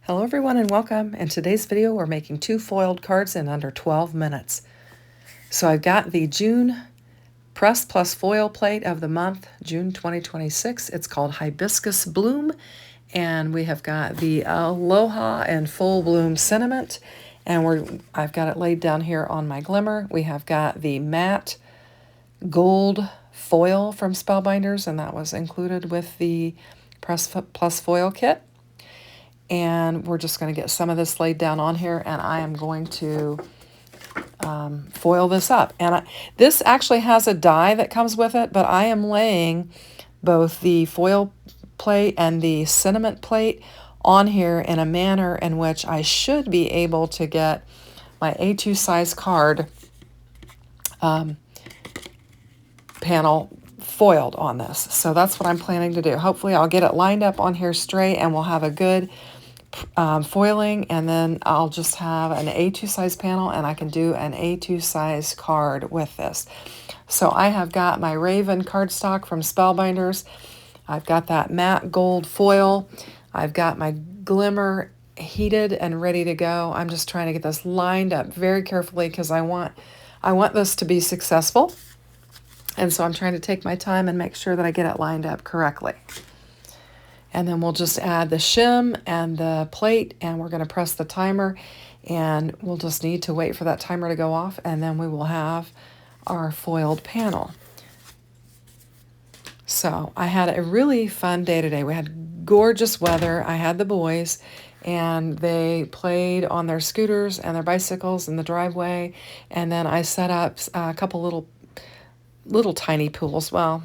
Hello everyone and welcome. In today's video we're making 2 foiled cards in under 12 minutes. So I've got the June Press Plus Foil plate of the month, June 2026. It's called Hibiscus Bloom, and we have got the Aloha and Full Bloom Sentiment, and I've got it laid down here on my Glimmer. We have got the matte gold foil from Spellbinders, and that was included with the Press Plus Foil kit. And we're just going to get some of this laid down on here, and I am going to foil this up. And this actually has a die that comes with it, but I am laying both the foil plate and the sentiment plate on here in a manner in which I should be able to get my A2 size card panel foiled on this. So that's what I'm planning to do. Hopefully I'll get it lined up on here straight and we'll have a good foiling, and then I'll just have an A2 size panel and I can do an A2 size card with this. So I have got my Raven cardstock from Spellbinders. I've got that matte gold foil. I've got my Glimmer heated and ready to go. I'm just trying to get this lined up very carefully because I want this to be successful. And so I'm trying to take my time and make sure that I get it lined up correctly. And then we'll just add the shim and the plate, and we're going to press the timer, and we'll just need to wait for that timer to go off, and then we will have our foiled panel. So I had a really fun day today. We had gorgeous weather. I had the boys, and they played on their scooters and their bicycles in the driveway, and then I set up a couple little tiny pools. Well,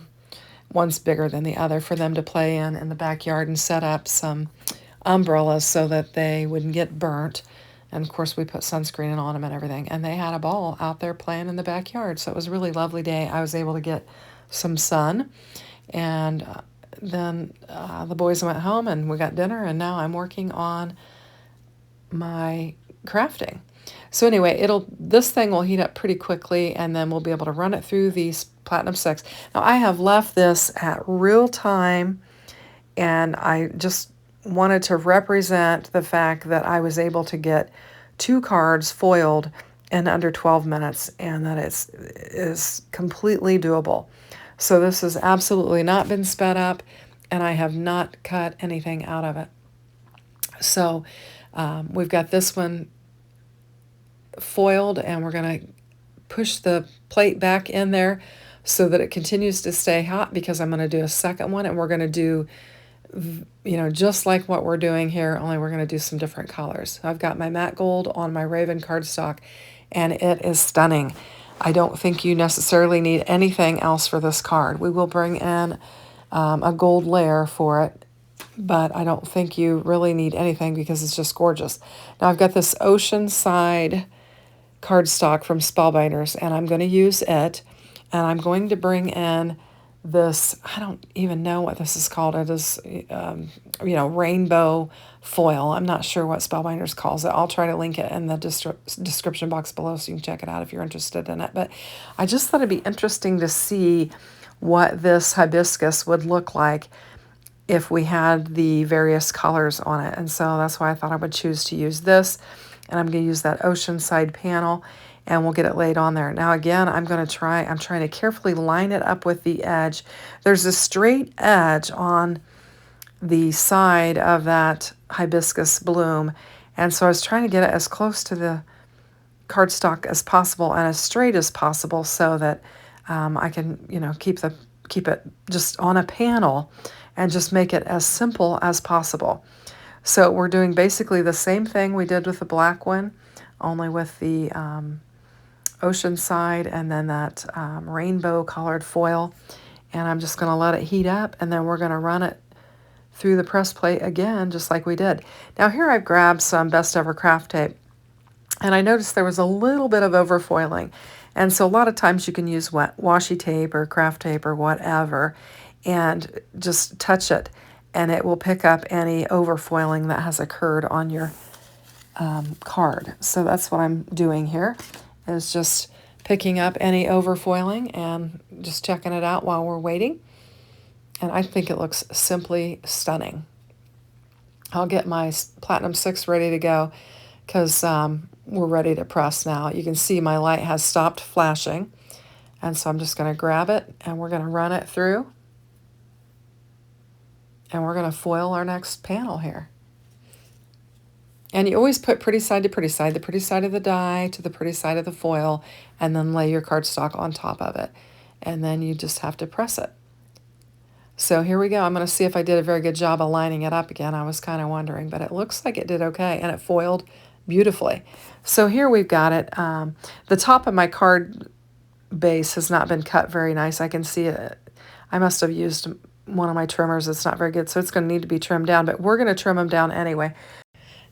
one's bigger than the other for them to play in the backyard, and set up some umbrellas so that they wouldn't get burnt. And of course we put sunscreen on them and everything, and they had a ball out there playing in the backyard. So it was a really lovely day. I was able to get some sun, and then the boys went home and we got dinner, and now I'm working on my crafting. So anyway, this thing will heat up pretty quickly, and then we'll be able to run it through these Platinum 6. Now I have left this at real time, and I just wanted to represent the fact that I was able to get 2 cards foiled in under 12 minutes, and that it is completely doable. So this has absolutely not been sped up, and I have not cut anything out of it. So we've got this one foiled, and we're going to push the plate back in there so that it continues to stay hot, because I'm going to do a second one, and we're going to do, just like what we're doing here, only we're going to do some different colors. I've got my matte gold on my Raven cardstock, and it is stunning. I don't think you necessarily need anything else for this card. We will bring in a gold layer for it, but I don't think you really need anything because it's just gorgeous. Now I've got this Oceanside cardstock from Spellbinders, and I'm going to use it, and I'm going to bring in this, I don't even know what this is called. It is, rainbow foil. I'm not sure what Spellbinders calls it. I'll try to link it in the description box below so you can check it out if you're interested in it. But I just thought it'd be interesting to see what this hibiscus would look like if we had the various colors on it. And so that's why I thought I would choose to use this. And I'm going to use that Oceanside panel, and we'll get it laid on there. Now again, I'm trying to carefully line it up with the edge. There's a straight edge on the side of that hibiscus bloom, and so I was trying to get it as close to the cardstock as possible and as straight as possible so that I can, keep it just on a panel and just make it as simple as possible. So we're doing basically the same thing we did with the black one, only with the Oceanside and then that rainbow colored foil. And I'm just going to let it heat up, and then we're going to run it through the press plate again, just like we did. Now here I've grabbed some Best Ever craft tape, and I noticed there was a little bit of overfoiling. And so a lot of times you can use washi tape or craft tape or whatever, and just touch it, and it will pick up any overfoiling that has occurred on your card. So that's what I'm doing here, is just picking up any overfoiling and just checking it out while we're waiting. And I think it looks simply stunning. I'll get my Platinum 6 ready to go because we're ready to press now. You can see my light has stopped flashing. And so I'm just going to grab it and we're going to run it through. And we're going to foil our next panel here. And you always put pretty side to pretty side, the pretty side of the die to the pretty side of the foil, and then lay your cardstock on top of it. And then you just have to press it. So here we go. I'm going to see if I did a very good job of lining it up again. I was kind of wondering, but it looks like it did okay, and it foiled beautifully. So here we've got it. The top of my card base has not been cut very nice. I can see it. I must have used one of my trimmers. It's not very good, so it's going to need to be trimmed down, but we're going to trim them down anyway.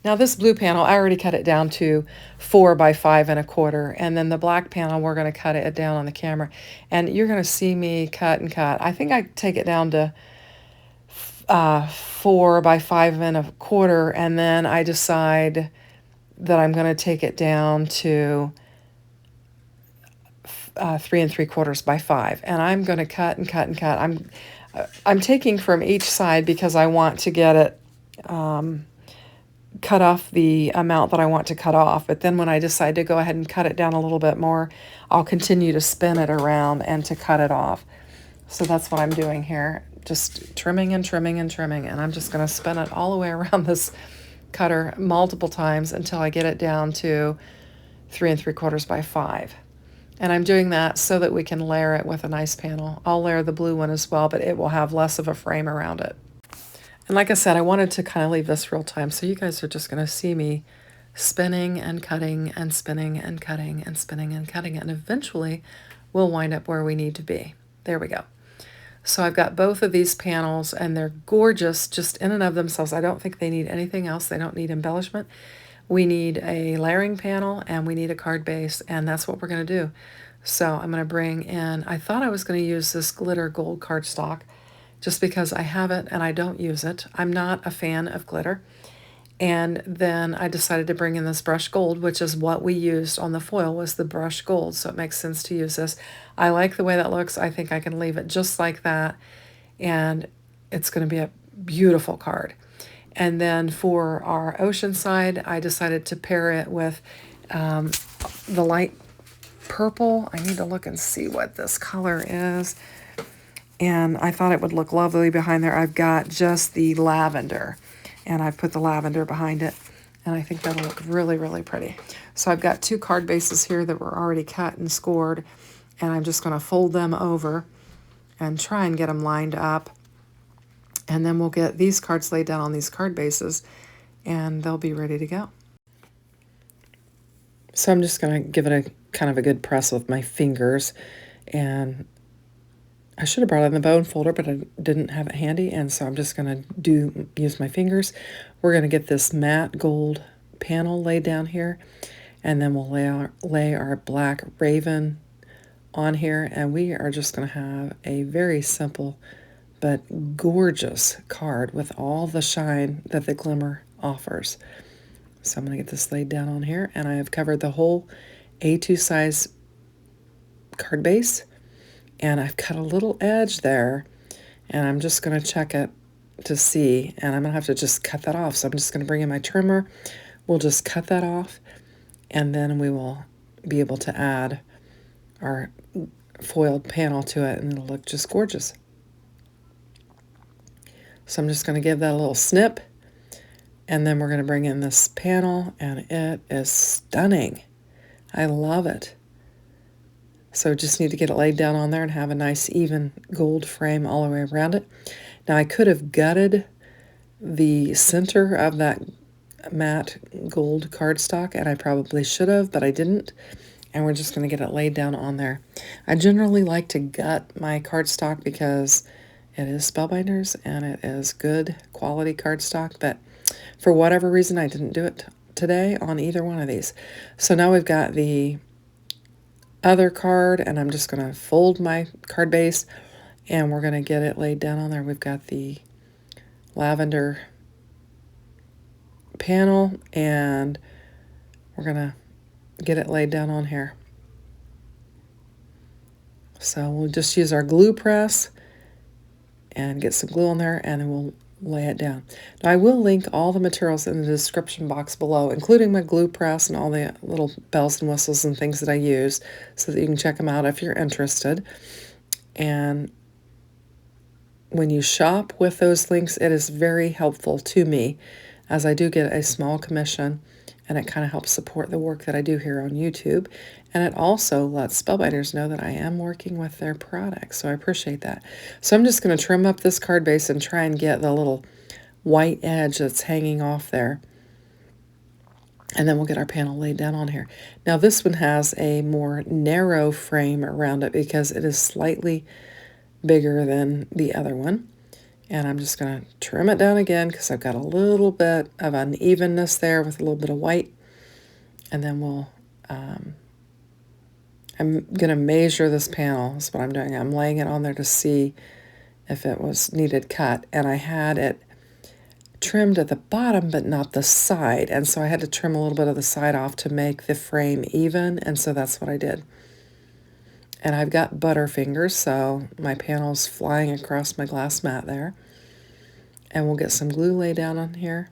Now this blue panel, I already cut it down to 4 by 5 1/4, and then the black panel, we're going to cut it down on the camera, and you're going to see me cut and cut. I think I take it down to 4 by 5 1/4, and then I decide that I'm going to take it down to 3 3/4 by 5, and I'm going to cut and cut and cut. I'm taking from each side because I want to get it cut off the amount that I want to cut off. But then when I decide to go ahead and cut it down a little bit more, I'll continue to spin it around and to cut it off. So that's what I'm doing here, just trimming and trimming and trimming, and I'm just going to spin it all the way around this cutter multiple times until I get it down to 3 3/4 by 5. And I'm doing that so that we can layer it with a nice panel. I'll layer the blue one as well, but it will have less of a frame around it. And like I said, I wanted to kind of leave this real time, so you guys are just going to see me spinning and cutting and spinning and cutting and spinning and cutting, and eventually we'll wind up where we need to be. There we go. So I've got both of these panels, and they're gorgeous just in and of themselves. I don't think they need anything else. They don't need embellishment. We need a layering panel, and we need a card base, and that's what we're going to do. So I'm going to bring in, I thought I was going to use this glitter gold cardstock just because I have it and I don't use it. I'm not a fan of glitter. And then I decided to bring in this brush gold, which is what we used on the foil, was the brush gold. So it makes sense to use this. I like the way that looks. I think I can leave it just like that. And it's going to be a beautiful card. And then for our ocean side, I decided to pair it with the light purple. I need to look and see what this color is. And I thought it would look lovely behind there. I've got just the lavender, and I've put the lavender behind it, and I think that'll look really, really pretty. So I've got 2 card bases here that were already cut and scored, and I'm just going to fold them over and try and get them lined up. And then we'll get these cards laid down on these card bases, and they'll be ready to go. So I'm just going to give it a kind of a good press with my fingers, and I should have brought in the bone folder, but I didn't have it handy, and so I'm just going to use my fingers. We're going to get this matte gold panel laid down here, and then we'll lay our black raven on here, and we are just going to have a very simple but gorgeous card with all the shine that the Glimmer offers. So I'm going to get this laid down on here, and I have covered the whole A2 size card base. And I've cut a little edge there, and I'm just going to check it to see, and I'm going to have to just cut that off. So I'm just going to bring in my trimmer. We'll just cut that off, and then we will be able to add our foiled panel to it, and it'll look just gorgeous. So I'm just going to give that a little snip, and then we're going to bring in this panel, and it is stunning. I love it. So just need to get it laid down on there and have a nice even gold frame all the way around it. Now I could have gutted the center of that matte gold cardstock, and I probably should have, but I didn't. And we're just going to get it laid down on there. I generally like to gut my cardstock because it is Spellbinders and it is good quality cardstock, but for whatever reason I didn't do it today on either one of these. So now we've got the other card, and I'm just going to fold my card base, and we're going to get it laid down on there. We've got the lavender panel, and we're going to get it laid down on here. So we'll just use our glue press and get some glue on there, and then we'll lay it down. Now I will link all the materials in the description box below, including my glue press and all the little bells and whistles and things that I use, so that you can check them out if you're interested. And when you shop with those links, it is very helpful to me, as I do get a small commission, and it kind of helps support the work that I do here on YouTube. And it also lets Spellbinders know that I am working with their products, so I appreciate that. So I'm just going to trim up this card base and try and get the little white edge that's hanging off there. And then we'll get our panel laid down on here. Now this one has a more narrow frame around it because it is slightly bigger than the other one. And I'm just going to trim it down again because I've got a little bit of unevenness there with a little bit of white. And then I'm going to measure this panel. That's what I'm doing. I'm laying it on there to see if it was needed cut. And I had it trimmed at the bottom but not the side. And so I had to trim a little bit of the side off to make the frame even. And so that's what I did. And I've got butterfingers, so my panel's flying across my glass mat there. And we'll get some glue laid down on here.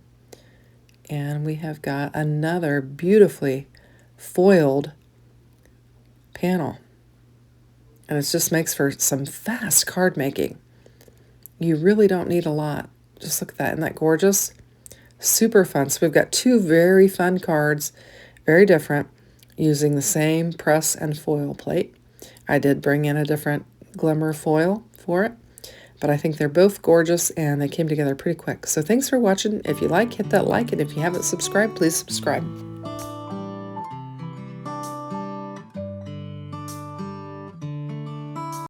And we have got another beautifully foiled panel. And it just makes for some fast card making. You really don't need a lot. Just look at that. Isn't that gorgeous? Super fun. So we've got two very fun cards, very different, using the same press and foil plate. I did bring in a different Glimmer foil for it, but I think they're both gorgeous and they came together pretty quick. So thanks for watching. If you like, hit that like, and if you haven't subscribed, please subscribe.